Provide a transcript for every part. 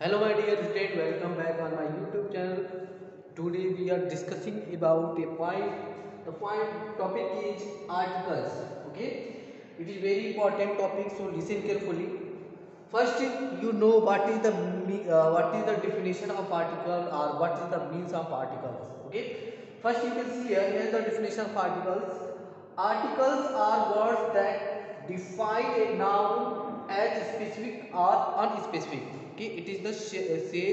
Hello my dear student, welcome back on my YouTube channel. Today we are discussing about a point. The point topic is articles. Okay, it is very important topic, so listen carefully. First, you know what is the definition of article or what is the means of articles. Okay, first you can see here is the definition of articles. Articles are words that define a noun as specific or unspecific. Okay, it is the say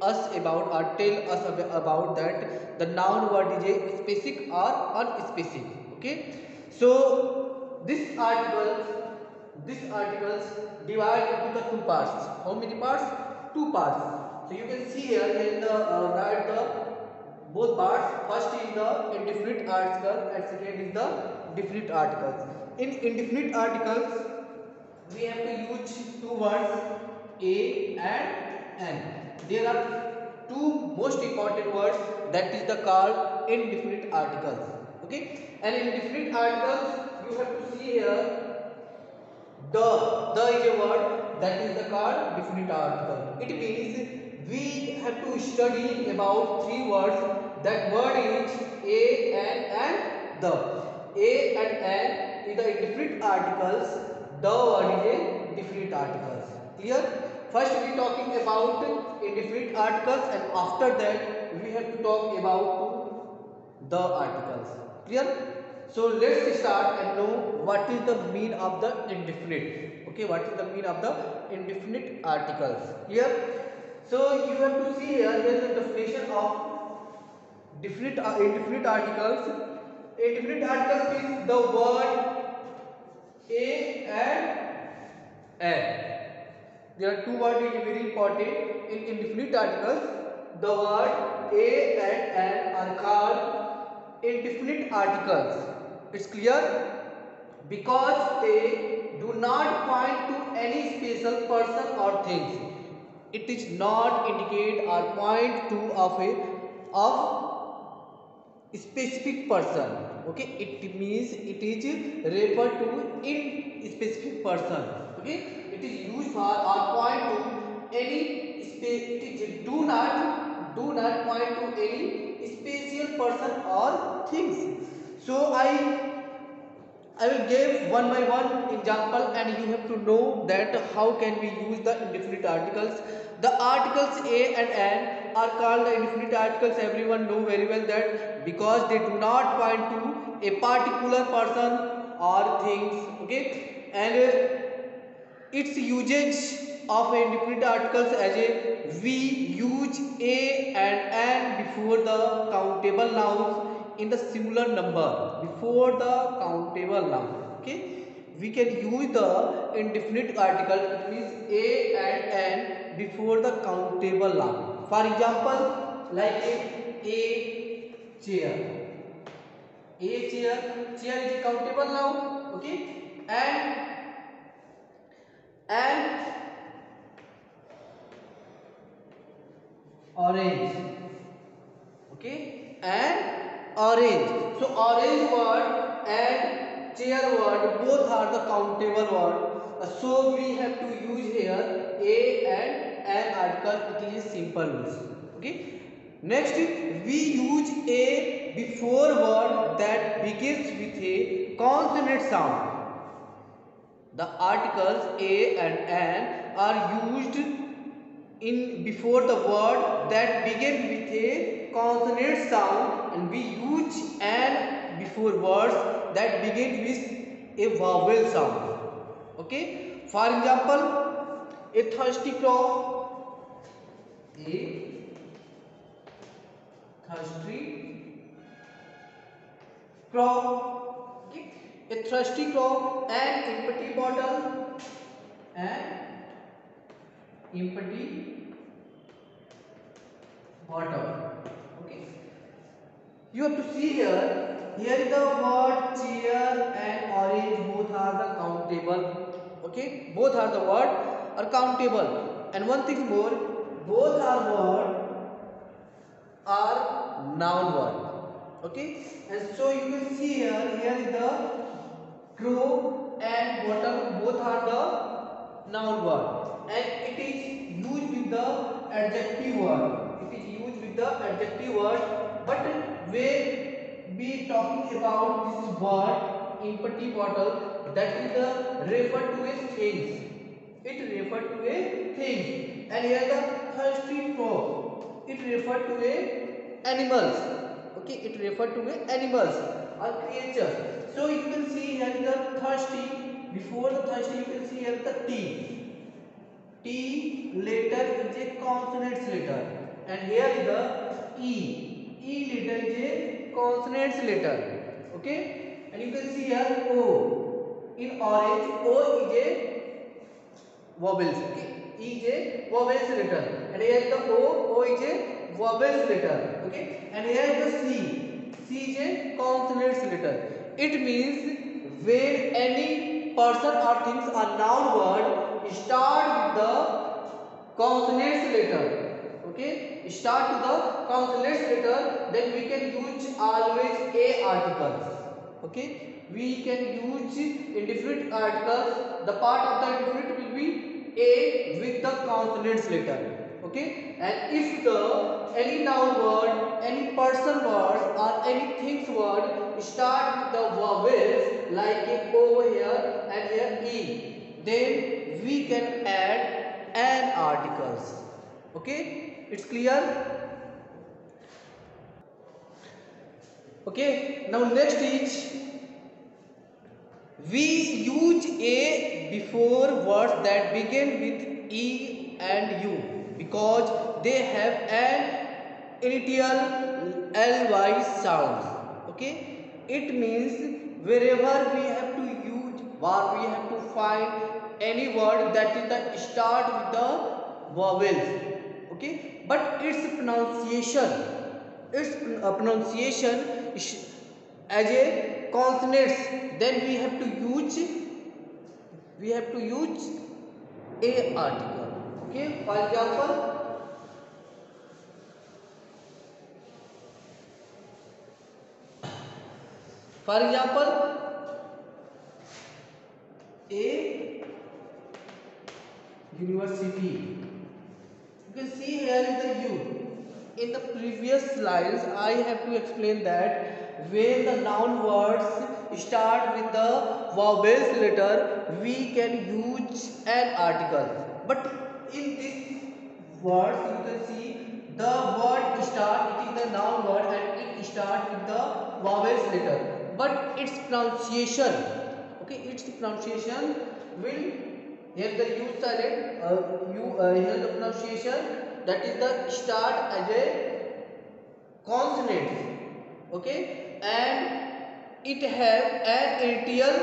us about or tell us about that the noun word is a specific or unspecific. Okay, so this articles divide into the two parts. How many parts? Two parts. So you can see here in the write the both parts. First is the indefinite article and second is the definite articles. In indefinite articles we have to use two words a and n. There are two most important words that is the called indefinite articles. Okay, and in indefinite articles you have to see here the is a word that is the called definite article. It means we have to study about three words. That word is a and the. A and n is the indefinite articles. The word is a definite articles. Clear? First we talking about indefinite articles and after that we have to talk about the articles. Clear? So let's start and know what is the mean of the indefinite. Okay, what is the mean of the indefinite articles? Clear? So you have to see here is the definition of indefinite articles. Indefinite articles is the word a and n. There are two words which are very important in indefinite articles. The word a and n are called indefinite articles. It's clear? Because they do not point to any special person or things. It is not indicate or point to of specific person. Okay, it means it is referred to in specific person. Okay, it is used for or point to any it is do not point to any special person or things. So I will give one by one example and you have to know that how can we use the indefinite articles. The articles a and n are called the indefinite articles. Everyone know very well that because they do not point to a particular person or things. Okay, and its usage of indefinite articles as a we use a and n before the countable nouns in the singular number before the countable noun. Okay, we can use the indefinite article. It means a and n before the countable noun. For example, like a chair. Chair is a countable noun. Okay, and orange. Okay, and orange. So orange word and chair word both are the countable word. So we have to use here a and an article. It is a simple use. Okay. Next we use a before word that begins with a consonant sound. The articles a and an are used in before the word that begin with a consonant sound, and we use an before words that begin with a vowel sound. Okay, for example, a thirsty crow. A thirsty crow. Okay, a thirsty crow. An empty bottle. An empty bottle. Okay, you have to see here. Here is the word chair and orange both are the countable. Okay, both are the word are countable. And one thing more, both are word are noun word. Okay, and so you can see here. Here is the crow and bottle both are the noun word. and it is used with the adjective word. It is used with the adjective word. But when we talking about this word in empty bottle, that is the refer to a things. It refer to a thing. And here the thirsty frog, it refer to a animals. Okay, it refer to a animals or creatures. So you can see here the thirsty. Before the thirsty, you can see here the T. T letter is a consonants letter, and here is the E. E letter is a consonants letter. Okay, and you can see here O. In orange, O is a vowels. Okay, E is a vowels letter, and here is the O. O is a vowels letter. Okay, and here is the C. C is a consonants letter. It means when any person or things or noun word start with the consonants letter. Okay, start with the consonants letter, then we can use always a articles. Okay, we can use in different articles, the part of the different will be a with the consonants letter. Okay, and if the any noun word, any person word or any things word start with the vowels like over here and here E, then we can add an articles. Okay, it's clear. Okay, now next is we use a before words that begin with E and U because they have an initial ly sounds. Okay, it means wherever we have to use or we have to find any word that is the start with the vowels. Okay, but its pronunciation, pronunciation is as a consonants, then we have to use a article. Okay, for example a university. You can see here is the U. In the previous slides I have to explain that when the noun words start with the vowels letter, we can use an article. But in this words you can see the word start, it is the noun word and it start with the vowels letter, but its pronunciation, okay, its pronunciation will, here the U silent, here the pronunciation, that is the start as a consonant. Okay, and it have an initial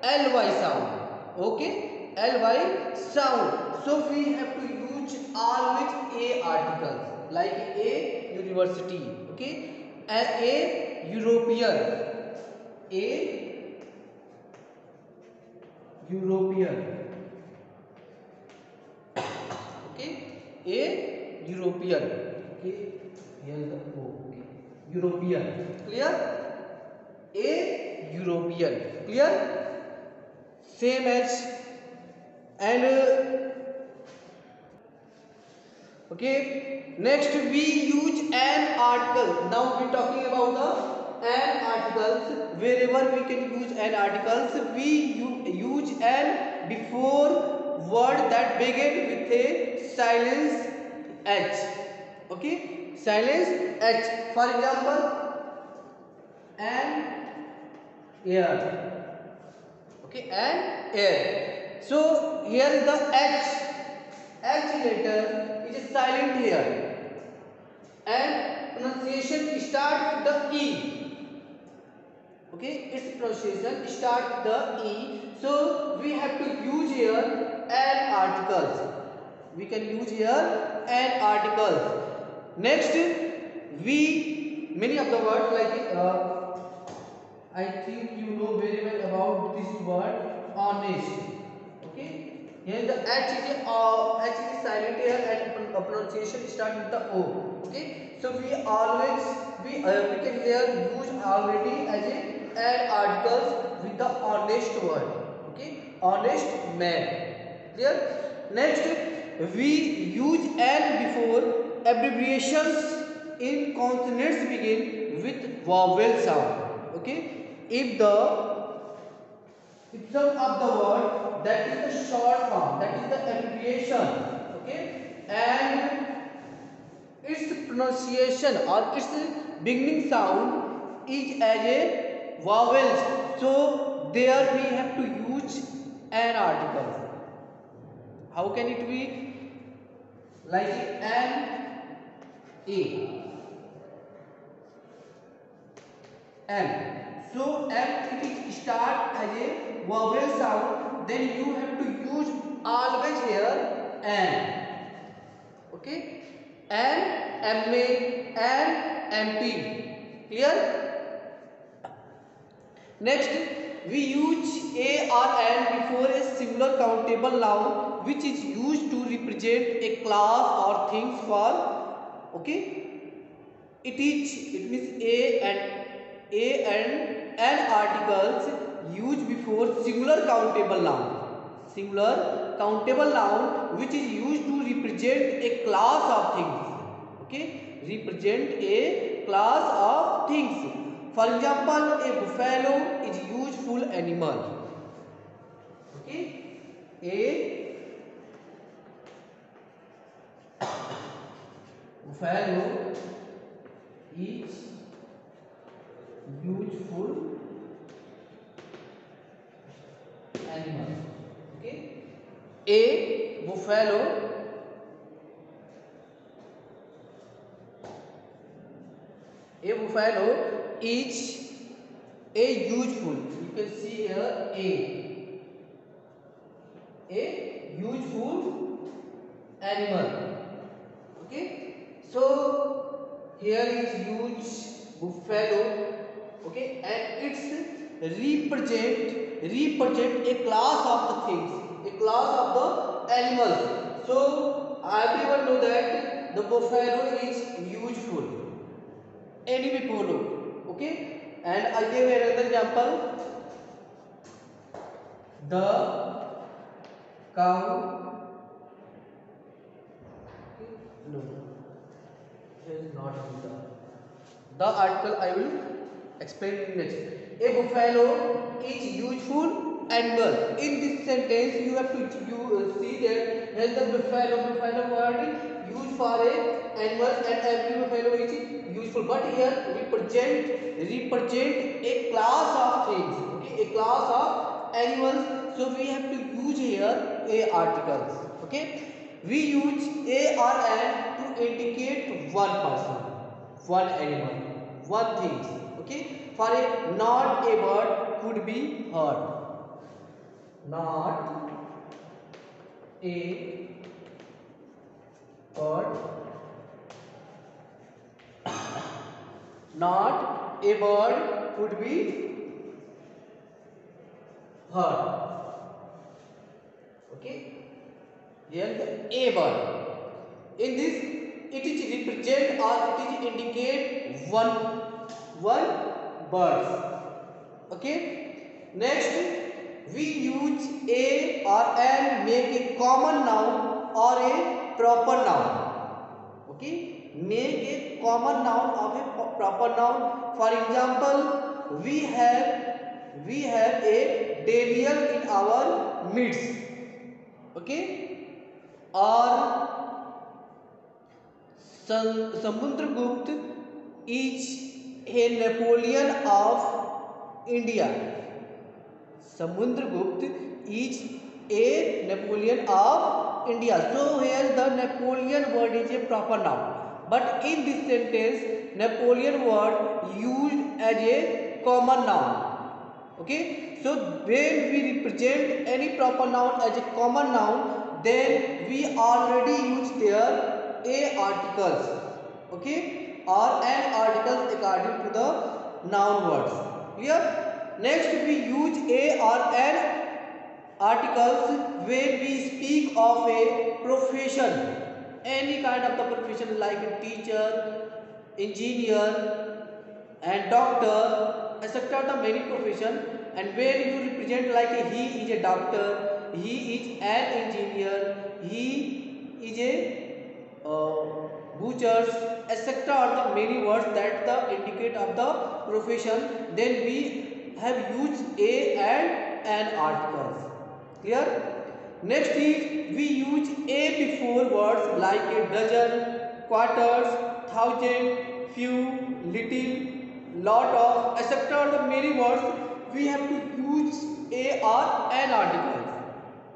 ly sound. Okay, ly sound, so we have to use always a articles like a university. Okay, and a European, a European. Okay, a European. Okay, here is the O. Okay, European. Clear? A European. Clear? Same as and okay. Next we use an article. Now we are talking about the an articles. Wherever we can use an articles, we use an before word that begin with a silence H. Okay, silence H. For example, an air. Okay, and air. So here is the H. H letter is silent here, and pronunciation start with the E. Okay, its pronunciation start with the E. So we have to use here an articles. We can use here an articles. Next, we many of the words like I think you know very well about this word honest. Okay, here the H is silent here and pronunciation start with the O. Okay, so we always we can here use already as an articles with the honest word. Okay, honest man. Clear? Next, we use N before abbreviations in consonants begin with vowel sound. Okay, if the some of the word that is the short form, that is the abbreviation. Okay, and its pronunciation or its beginning sound is as a vowels, so there we have to use an article. How can it be? Like an a n. So n, it is start as a vowel sound, then you have to use always here n. Okay, and ma and mp. Clear? Next, we use a or an before a singular countable noun which is used to represent a class or things for. Okay, it means a and articles used before singular countable noun. Singular countable noun which is used to represent a class of things. Okay, represent a class of things. For example, a buffalo is useful animal. Okay, a buffalo is useful animal. Okay, a buffalo is a useful. You can see here a useful animal. Okay, so here is huge buffalo. Okay, and it's represent a class of the things, a class of the animals. So everyone know that the buffalo is useful. Any buffalo. Okay, and I give another example. The cow. No, here is not the article I will explain next. A buffalo is useful animal. In this sentence you have to see that here the buffalo word used for a animal, and every buffalo is useful, but here represent a class of things. Okay, a class of animals, so we have to use here a articles. Okay, we use a or an to indicate one person, one animal, one thing. Okay, for a not a bird could be heard. Not a bird, not a bird could be heard. Okay, here the a bird. In this, it is represent or it is indicate one bird. Okay, next we use a or an make a common noun or a proper noun. Okay, make a common noun of a proper noun. For example, we have a Daniel in our midst. Okay, or Samudragupta is a Napoleon of India. Samudragupta is a Napoleon of India. So here the Napoleon word is a proper noun, but in this sentence Napoleon word used as a common noun. Okay, so when we represent any proper noun as a common noun, then we already use there a articles. Okay, or an articles according to the noun words. Clear? Next we use a or an articles when we speak of a profession, any kind of the profession like a teacher, engineer and doctor, etc. the many profession, and when you represent like he is a doctor, he is an engineer, he is a butchers, etc. are the many words that the indicate of the profession. Then we have used a and an articles. Clear? Next is we use a before words like a dozen, quarters, thousand, few, little, lot of, etc. The many words we have to use a or an articles.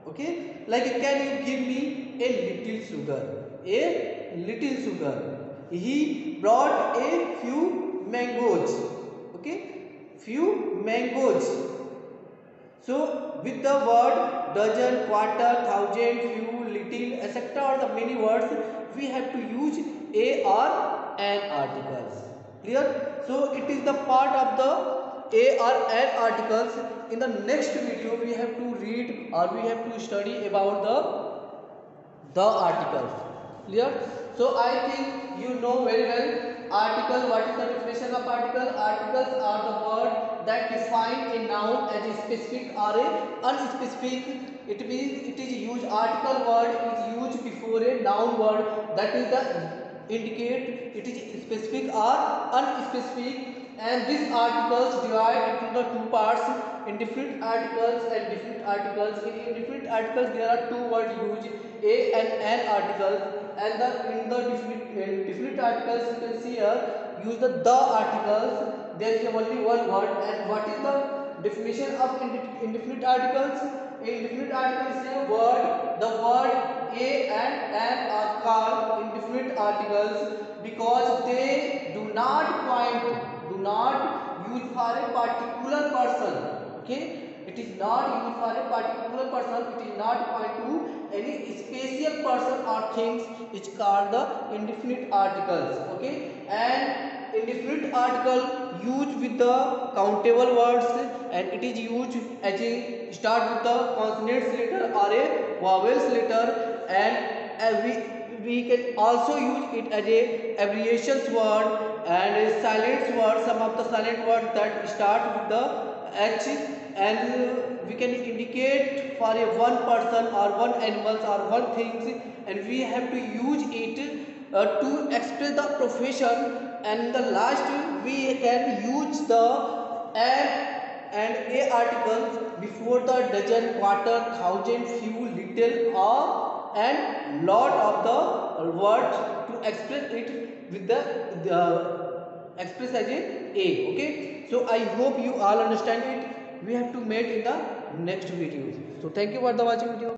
Okay, like can you give me a little sugar? A little sugar. He brought a few mangoes. Okay, few mangoes. So with the word dozen, quarter, thousand, few, little, etc. or the many words, we have to use a or an articles. Clear? So it is the part of the a or an articles. In the next video, we have to read or we have to study about the articles. Clear? So I think you know very well article. What is the definition of article? Articles are the word that define a noun as a specific or a unspecific. It means it is used, article word is used before a noun word, that is the indicate it is specific or unspecific. And these articles divide into the two parts, indefinite articles and definite articles. In indefinite articles there are two words used, a and an articles, and in the definite articles you can see here use the articles. There is only one word. And what is the definition of indefinite articles? In indefinite articles say the word a and an are called indefinite articles because they do not use for a particular person. Okay, it is not used for a particular person, it is not point to any special person or things. It's called the indefinite articles. Okay, and indefinite article used with the countable words, and it is used as a start with the consonants letter or a vowels letter, and we can also use it as a abbreviations word and a silent word. Some of the silent words that start with the H, and we can indicate for a one person or one animals or one things, and we have to use it to express the profession. And the last we can use the and a articles before the dozen, quarter, thousand, few, little or and lot of the words to express it with the express as a. Okay, so I hope you all understand it. We have to meet in the next videos. So thank you for the watching video.